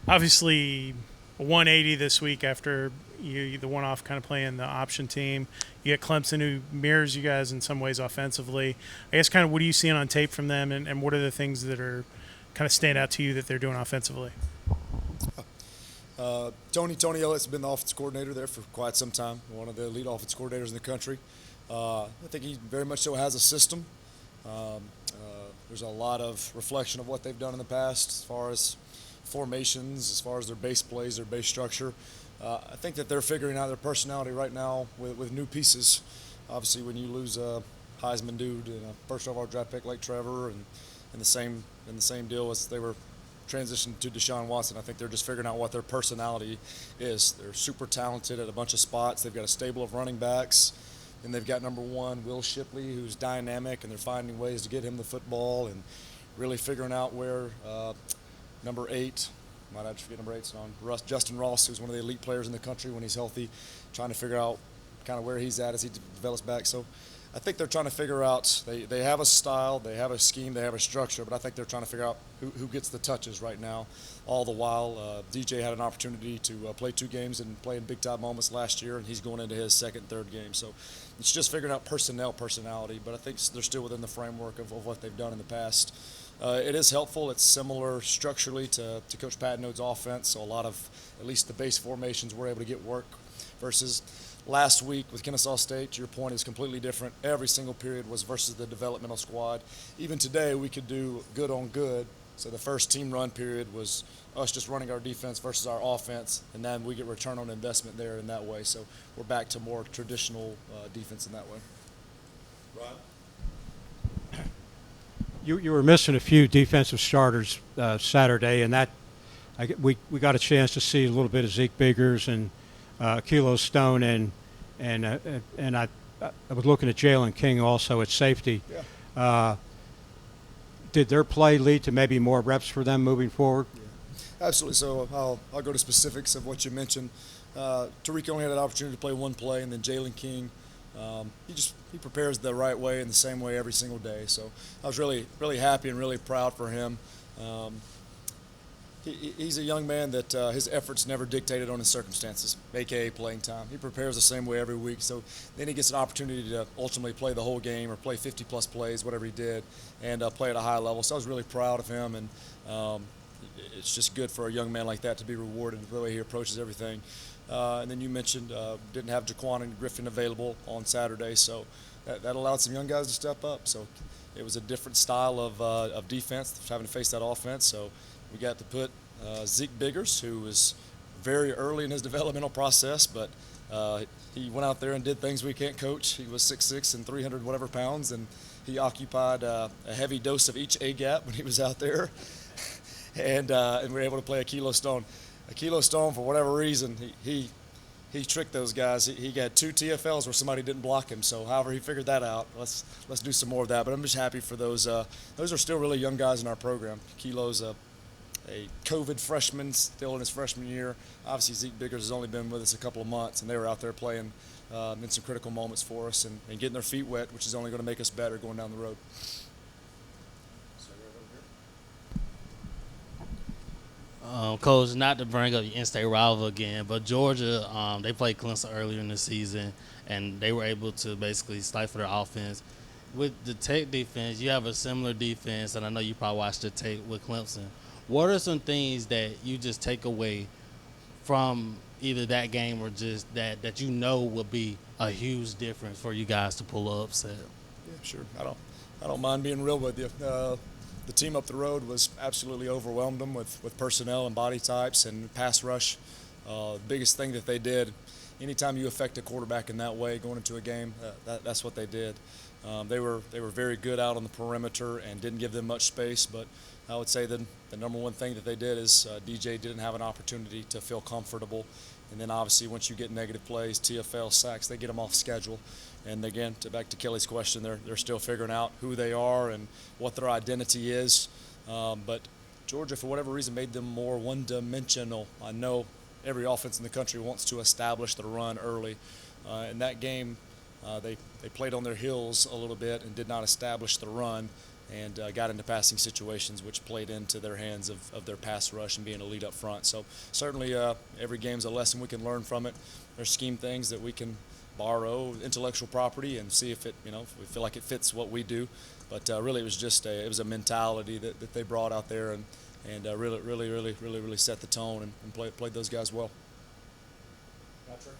Obviously, a 180 this week after the one-off kind of playing the option team. You get Clemson, who mirrors you guys in some ways offensively. I guess kind of what are you seeing on tape from them, and what are the things that are kind of stand out to you that they're doing offensively? Tony Elliott's been the offense coordinator there for quite some time, one of the elite offense coordinators in the country. I think he very much so has a system. There's a lot of reflection of what they've done in the past as far as formations, as far as their base plays, their base structure. I think that they're figuring out their personality right now with new pieces. Obviously, when you lose a Heisman dude and a first overall draft pick like Trevor, and the same deal as they were transitioned to Deshaun Watson, I think they're just figuring out what their personality is. They're super talented at a bunch of spots. They've got a stable of running backs. And they've got number one, Will Shipley, who's dynamic, and they're finding ways to get him the football and really figuring out where number eight, might have to forget number eight's on, Justin Ross, who's one of the elite players in the country when he's healthy, trying to figure out kind of where he's at as he develops back. So I think they're trying to figure out, they have a style, they have a scheme, they have a structure, but I think they're trying to figure out who gets the touches right now. All the while, DJ had an opportunity to play 2 games and play in big-time moments last year, and he's going into his second, third game. So it's just figuring out personality, but I think they're still within the framework of what they've done in the past. It is helpful. It's similar structurally to Coach Patinode's offense, so a lot of at least the base formations were able to get work versus last week with Kennesaw State. Your point is completely different. Every single period was versus the developmental squad. Even today, we could do good on good. So the first team run period was us just running our defense versus our offense, and then we get return on investment there in that way. So we're back to more traditional defense in that way. Rod? You were missing a few defensive starters Saturday, and we got a chance to see a little bit of Zeke Biggers and Kilo Stone, and I was looking at Jalen King also at safety. Yeah. Uh, did their play lead to maybe more reps for them moving forward? Yeah. Absolutely. So I'll go to specifics of what you mentioned. Tariq only had an opportunity to play one play, and then Jalen King, he prepares the right way and the same way every single day. So I was really happy and really proud for him. He's a young man that his efforts never dictated on his circumstances, aka playing time. He prepares the same way every week, so then he gets an opportunity to ultimately play the whole game or play 50-plus plays, whatever he did, and play at a high level. So I was really proud of him, and it's just good for a young man like that to be rewarded the way he approaches everything. And then you mentioned didn't have Jaquan and Griffin available on Saturday, so that allowed some young guys to step up. So it was a different style of defense, having to face that offense. So we got to put Zeke Biggers, who was very early in his developmental process, but he went out there and did things we can't coach. He was 6'6" and 300 whatever pounds, and he occupied a heavy dose of each A-gap when he was out there. And we were able to play a Kilo Stone. A Kilo Stone, for whatever reason, he tricked those guys. He got 2 TFLs where somebody didn't block him. So, however, he figured that out. Let's do some more of that. But I'm just happy for those. Those are still really young guys in our program. Kilo's a COVID freshman, still in his freshman year. Obviously, Zeke Biggers has only been with us a couple of months, and they were out there playing in some critical moments for us and getting their feet wet, which is only going to make us better going down the road. Coach, not to bring up your in-state rival again, but Georgia, they played Clemson earlier in the season, and they were able to basically stifle their offense. With the Tech defense, you have a similar defense, and I know you probably watched the tape with Clemson. What are some things that you just take away from either that game or just that you know will be a huge difference for you guys to pull up upset? Yeah, sure. I don't mind being real with you. The team up the road was absolutely overwhelmed them with personnel and body types and pass rush. The biggest thing that they did, anytime you affect a quarterback in that way going into a game, that's what they did. They were very good out on the perimeter and didn't give them much space, but I would say that the number one thing that they did is DJ didn't have an opportunity to feel comfortable. And then obviously once you get negative plays, TFL sacks, they get them off schedule. And again, back to Kelly's question, they're still figuring out who they are and what their identity is. But Georgia, for whatever reason, made them more one-dimensional. I know every offense in the country wants to establish the run early. In that game, they played on their heels a little bit and did not establish the run. and got into passing situations, which played into their hands of their pass rush and being a lead up front. So certainly every game's a lesson we can learn from it. There's scheme things that we can borrow intellectual property and see if if we feel like it fits what we do. But really, it was just it was a mentality that they brought out there, and really set the tone and played those guys well. Patrick?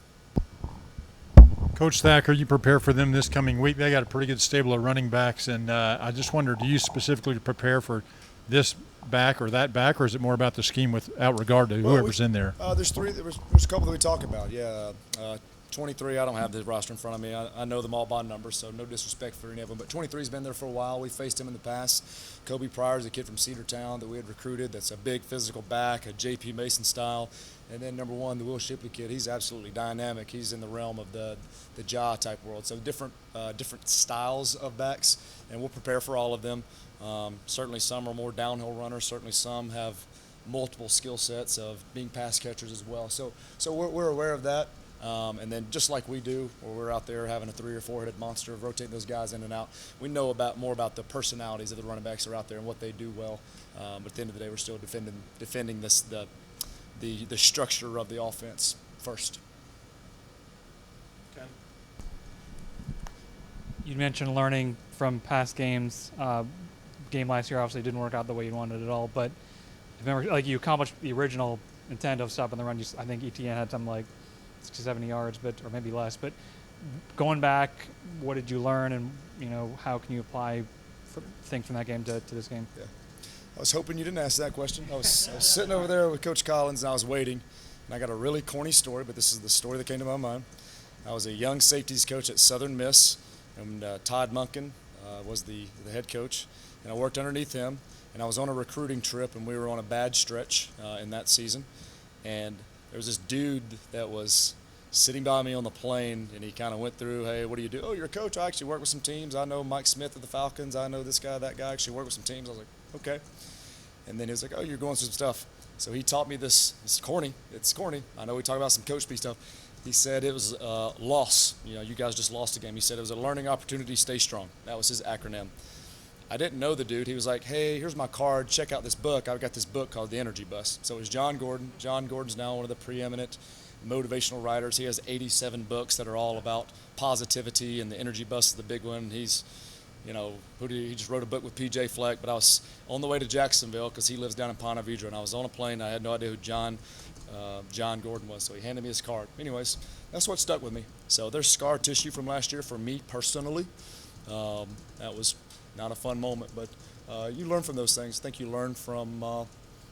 Coach Thacker, you prepare for them this coming week. They got a pretty good stable of running backs, and I just wonder, do you specifically prepare for this back or that back, or is it more about the scheme without regard to whoever's in there? There's three. There's a couple that we talk about. Yeah, 23. I don't have the roster in front of me. I know them all by number, so no disrespect for any of them. But 23's been there for a while. We faced him in the past. Kobe Pryor's a kid from Cedartown that we had recruited. That's a big physical back, a J.P. Mason style. And then number 1, the Will Shipley kid. He's absolutely dynamic. He's in the realm of the jaw type world. So different styles of backs, and we'll prepare for all of them. Certainly some are more downhill runners. Certainly some have multiple skill sets of being pass catchers as well. So we're aware of that. And then just like we do, where we're out there having a 3 or 4-headed monster, rotating those guys in and out, we know more about the personalities of the running backs that are out there and what they do well. But at the end of the day, we're still defending the structure of the offense first. Okay. You mentioned learning from past games. Game last year obviously didn't work out the way you wanted at all, but remember, like, you accomplished the original intent of stopping the run. I think ETN had something like 60, 70 yards, or maybe less. But going back, what did you learn, and how can you apply things from that game to this game? Yeah. I was hoping you didn't ask that question. I was sitting over there with Coach Collins, and I was waiting, and I got a really corny story, but this is the story that came to my mind. I was a young safeties coach at Southern Miss, and Todd Munkin was the head coach, and I worked underneath him, and I was on a recruiting trip, and we were on a bad stretch in that season, and there was this dude that was sitting by me on the plane, and he kind of went through, hey, what do you do? Oh, you're a coach. I actually work with some teams. I know Mike Smith of the Falcons. I know this guy, that guy. I actually work with some teams. I was like, okay. And then he was like, oh, you're going through some stuff. So he taught me this. It's corny. I know we talk about some coach speak stuff. He said it was loss. You guys just lost a game. He said it was a learning opportunity. Stay strong. That was his acronym. I didn't know the dude. He was like, hey, here's my card. Check out this book. I've got this book called The Energy Bus. So it was John Gordon. John Gordon's now one of the preeminent motivational writers. He has 87 books that are all about positivity, and The Energy Bus is the big one. He's, he just wrote a book with PJ Fleck, but I was on the way to Jacksonville because he lives down in Ponte Vedra, and I was on a plane. I had no idea who John Gordon was, so he handed me his card. Anyways, that's what stuck with me. So there's scar tissue from last year for me personally. That was not a fun moment, but you learn from those things. I think you learn from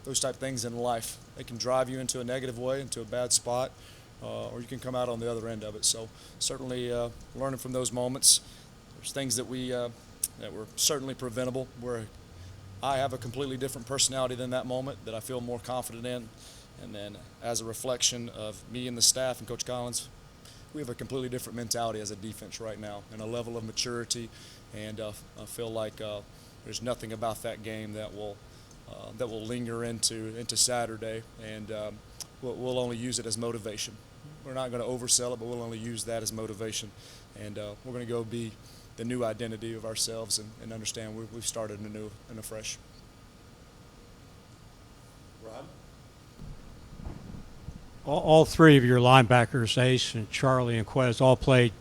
those type of things in life. They can drive you into a negative way, into a bad spot, or you can come out on the other end of it. So certainly learning from those moments. There's things that that were certainly preventable, where I have a completely different personality than that moment that I feel more confident in. And then as a reflection of me and the staff and Coach Collins, we have a completely different mentality as a defense right now, and a level of maturity. And I feel like there's nothing about that game that will linger into Saturday, and we'll only use it as motivation. We're not going to oversell it, but we'll only use that as motivation. And we're going to go be the new identity of ourselves and understand we've started anew and afresh. Rod? All three of your linebackers, Ace and Charlie and Quez, all played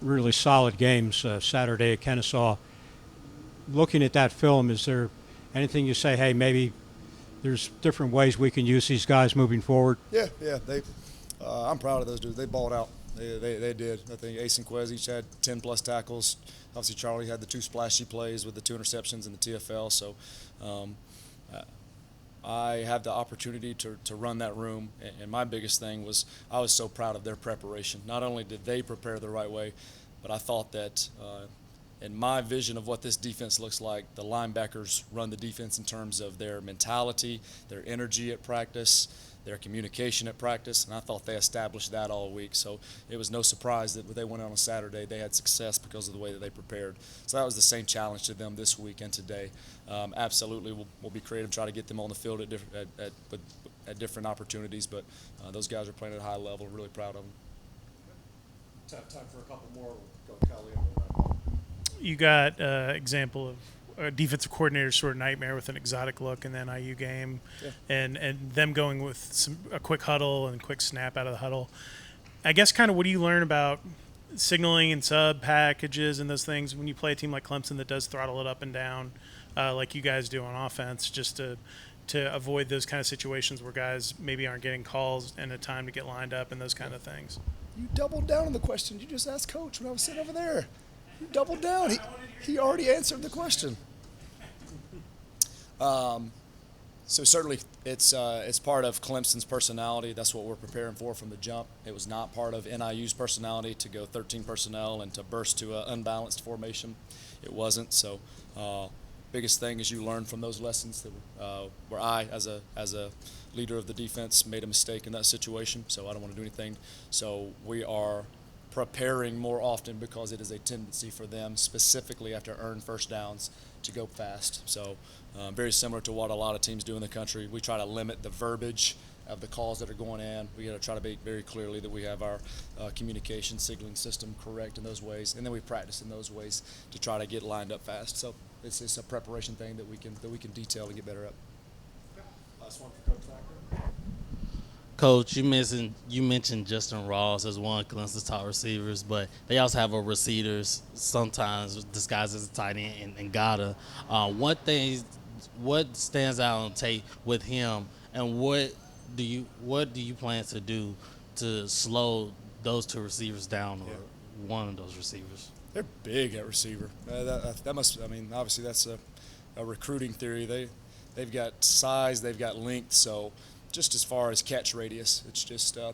really solid games Saturday at Kennesaw. Looking at that film, is there anything you say, hey, maybe there's different ways we can use these guys moving forward? Yeah. I'm proud of those dudes. They balled out. They did. I think Ace and Quez each had 10-plus tackles. Obviously, Charlie had the 2 splashy plays with the 2 interceptions in the TFL. So I had the opportunity to run that room, and my biggest thing was I was so proud of their preparation. Not only did they prepare the right way, but I thought that in my vision of what this defense looks like, the linebackers run the defense in terms of their mentality, their energy at practice, their communication at practice, and I thought they established that all week. So it was no surprise that when they went out on Saturday, they had success because of the way that they prepared. So that was the same challenge to them this week and today. Absolutely, we'll be creative, try to get them on the field at different opportunities, but those guys are playing at a high level. Really proud of them. Time for a couple more. We'll go Kelly and we'll wrap up. You got example of a defensive coordinator sort of nightmare with an exotic look in the NIU game, Yeah. and them going with a quick huddle and quick snap out of the huddle. I guess kind of what do you learn about signaling and sub packages and those things when you play a team like Clemson that does throttle it up and down, like you guys do on offense, just to avoid those kind of situations where guys maybe aren't getting calls in a time to get lined up and those kind of things. You doubled down on the question you just asked Coach when I was sitting over there. You doubled down. He already answered the question. So certainly it's part of Clemson's personality. That's what we're preparing for from the jump. It was not part of NIU's personality to go 13 personnel and to burst to an unbalanced formation. It wasn't. So biggest thing is you learn from those lessons that where I, as a leader of the defense, made a mistake in that situation. So I don't want to do anything. So we are preparing more often because it is a tendency for them, specifically after earned first downs, to go fast. So very similar to what a lot of teams do in the country. We try to limit the verbiage of the calls that are going in. We got to try to be very clearly that we have our communication signaling system correct in those ways, and then we practice in those ways to try to get lined up fast. So it's a preparation thing that we can detail and get better at. Last one for Coach Thacker. Coach, you mentioned Justin Ross as one of Clemson's top receivers, but they also have a receivers sometimes disguised as a tight end and Gata. What stands out on tape with him, and what do you plan to do to slow those two receivers down, or one of those receivers? They're big at receiver. That must. I mean, obviously that's a recruiting theory. They've got size, they've got length. So just as far as catch radius, it's just a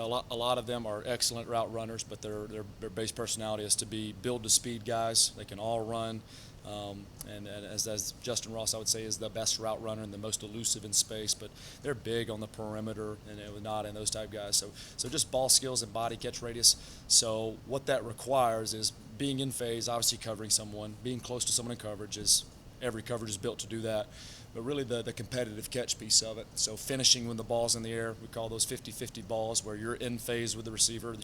lot of them are excellent route runners, but their base personality is to be build to speed guys. They can all run. And as Justin Ross, I would say, is the best route runner and the most elusive in space, but they're big on the perimeter and not in those type guys. So just ball skills and body catch radius. So what that requires is being in phase, obviously covering someone, being close to someone in coverage every coverage is built to do that. But really the competitive catch piece of it. So finishing when the ball's in the air, we call those 50-50 balls where you're in phase with the receiver.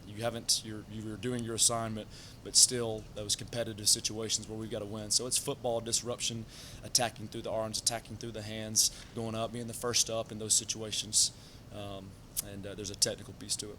You're doing your assignment, but still those competitive situations where we've got to win. So it's football disruption, attacking through the arms, attacking through the hands, going up, being the first up in those situations. And there's a technical piece to it.